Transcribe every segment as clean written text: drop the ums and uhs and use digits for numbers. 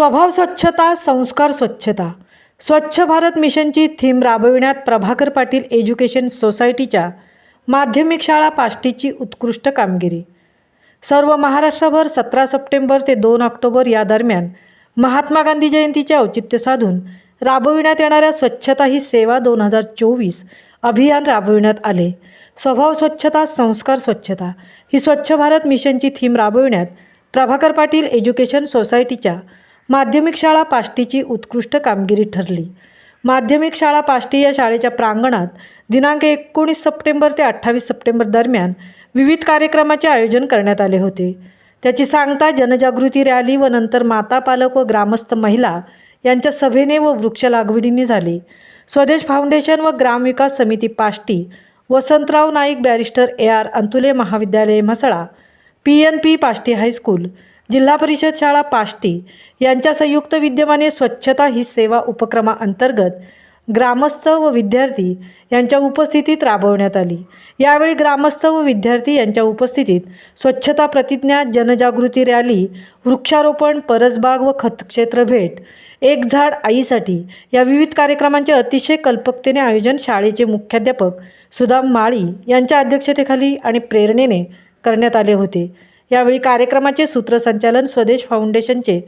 स्वभाव स्वच्छता संस्कार स्वच्छता स्वच्छ भारत मिशनची थीम राबविण्यात प्रभाकर पाटील एज्युकेशन सोसायटीच्या माध्यमिक शाळा पाष्टीची उत्कृष्ट कामगिरी। सर्व महाराष्ट्रभर 17 सप्टेंबर ते 2 ऑक्टोबर या दरम्यान महात्मा गांधी जयंतीचे औचित्य साधून राबविण्यात येणाऱ्या स्वच्छता ही सेवा 2024 अभियान राबविण्यात आले। स्वभाव स्वच्छता संस्कार स्वच्छता ही स्वच्छ भारत मिशनची थीम राबविण्यात प्रभाकर पाटील एज्युकेशन सोसायटीच्या माध्यमिक शाळा पाष्टीची उत्कृष्ट कामगिरी ठरली। माध्यमिक शाळा पाष्टी या शाळेच्या प्रांगणात दिनांक 19 सप्टेंबर ते 28 सप्टेंबर दरम्यान विविध कार्यक्रमाचे आयोजन करण्यात आले होते। त्याची सांगता जनजागृती रॅली व नंतर माता पालक व ग्रामस्थ महिला यांच्या सभेने व वृक्ष लागवडीने झाली। स्वदेश फाउंडेशन व ग्रामविकास समिती पाष्टी, वसंतराव नाईक बॅरिस्टर AR अंतुले महाविद्यालय म्हसळा, PNP पाष्टी हायस्कूल, जिल्हा परिषद शाळा पाष्टी यांच्या संयुक्त विद्यमाने स्वच्छता ही सेवा उपक्रमाअंतर्गत ग्रामस्थ व विद्यार्थी यांच्या उपस्थितीत राबवण्यात आली। यावेळी ग्रामस्थ व विद्यार्थी यांच्या उपस्थितीत स्वच्छता प्रतिज्ञा, जनजागृती रॅली, वृक्षारोपण, परसबाग व खतक्षेत्र भेट, एक झाड आईसाठी या विविध कार्यक्रमांचे अतिशय कल्पकतेने आयोजन शाळेचे मुख्याध्यापक सुदाम माळी यांच्या अध्यक्षतेखाली आणि प्रेरणेने करण्यात आले होते। यावेळी कार्यक्रमाचे सूत्रसंचालन स्वदेश फाउंडेशनचे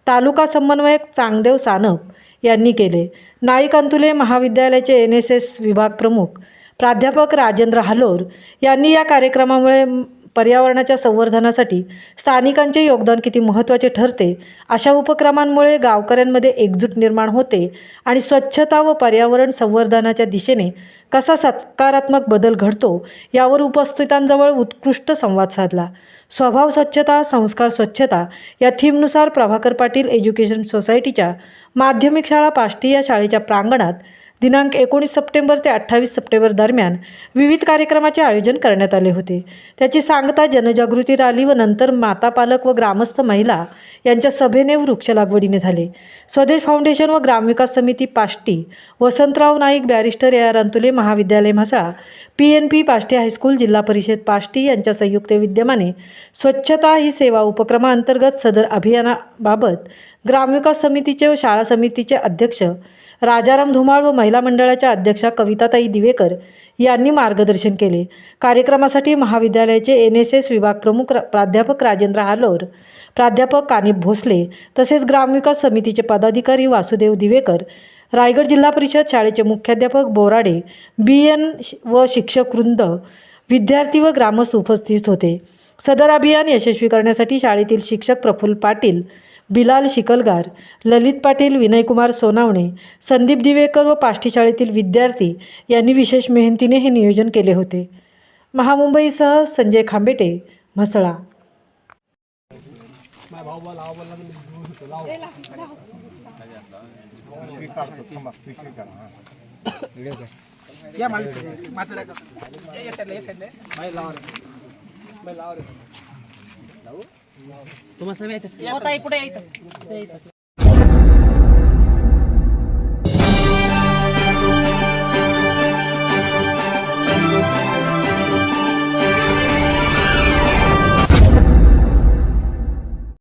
तालुका समन्वयक चांगदेव सानप यांनी केले। नाईक अंतुले महाविद्यालयाचे NSS विभाग प्रमुख प्राध्यापक राजेंद्र हालोर यांनी या कार्यक्रमामुळे पर्यावरणाच्या संवर्धनासाठी स्थानिकांचे योगदान किती महत्त्वाचे ठरते, अशा उपक्रमांमुळे गावकऱ्यांमध्ये एकजूट निर्माण होते आणि स्वच्छता व पर्यावरण संवर्धनाच्या दिशेने कसा सकारात्मक बदल घडतो यावर उपस्थितांजवळ उत्कृष्ट संवाद साधला। स्वभाव स्वच्छता संस्कार स्वच्छता या थीमनुसार प्रभाकर पाटील एज्युकेशन सोसायटीच्या माध्यमिक शाळा पाष्टी या शाळेच्या प्रांगणात दिनांक 19 सप्टेंबर ते 28 सप्टेंबर दरम्यान विविध कार्यक्रमाचे आयोजन करण्यात आले होते। त्याची सांगता जनजागृती रॅली व नंतर माता पालक व ग्रामस्थ महिला यांच्या सभेने वृक्ष लागवडीने झाले। स्वदेश फाउंडेशन व ग्रामविकास समिती पाष्टी, वसंतराव नाईक बॅरिस्टर AR अंतुले महाविद्यालय म्हसळा, PNP पाष्टी हायस्कूल, जिल्हा परिषद पाष्टी यांच्या संयुक्त विद्यमाने स्वच्छता ही सेवा उपक्रमाअंतर्गत सदर अभियानाबाबत ग्रामविकास समितीचे व शाळा समितीचे अध्यक्ष राजाराम धुमाळ व महिला मंडळाच्या अध्यक्षा कविताताई दिवेकर यांनी मार्गदर्शन केले। कार्यक्रमासाठी महाविद्यालयाचे NSS विभाग प्रमुख प्राध्यापक राजेंद्र हालोर, प्राध्यापक कानिप भोसले तसेच ग्रामविकास समितीचे पदाधिकारी वासुदेव दिवेकर, रायगड जिल्हा परिषद शाळेचे मुख्याध्यापक बोराडे, BN व शिक्षक वृंद, विद्यार्थी व ग्रामस्थ उपस्थित होते। सदर अभियान यशस्वी करण्यासाठी शाळेतील शिक्षक प्रफुल्ल पाटील, बिलाल शिकलगार, ललित पाटील, विनयकुमार सोनावणे, संदीप दिवेकर व पाष्टी शाळेतील विद्यार्थी यांनी विशेष मेहनतीने हे नियोजन केले होते। महामुंबईसह संजय खांबेटे, म्हसळा। तुम्हाला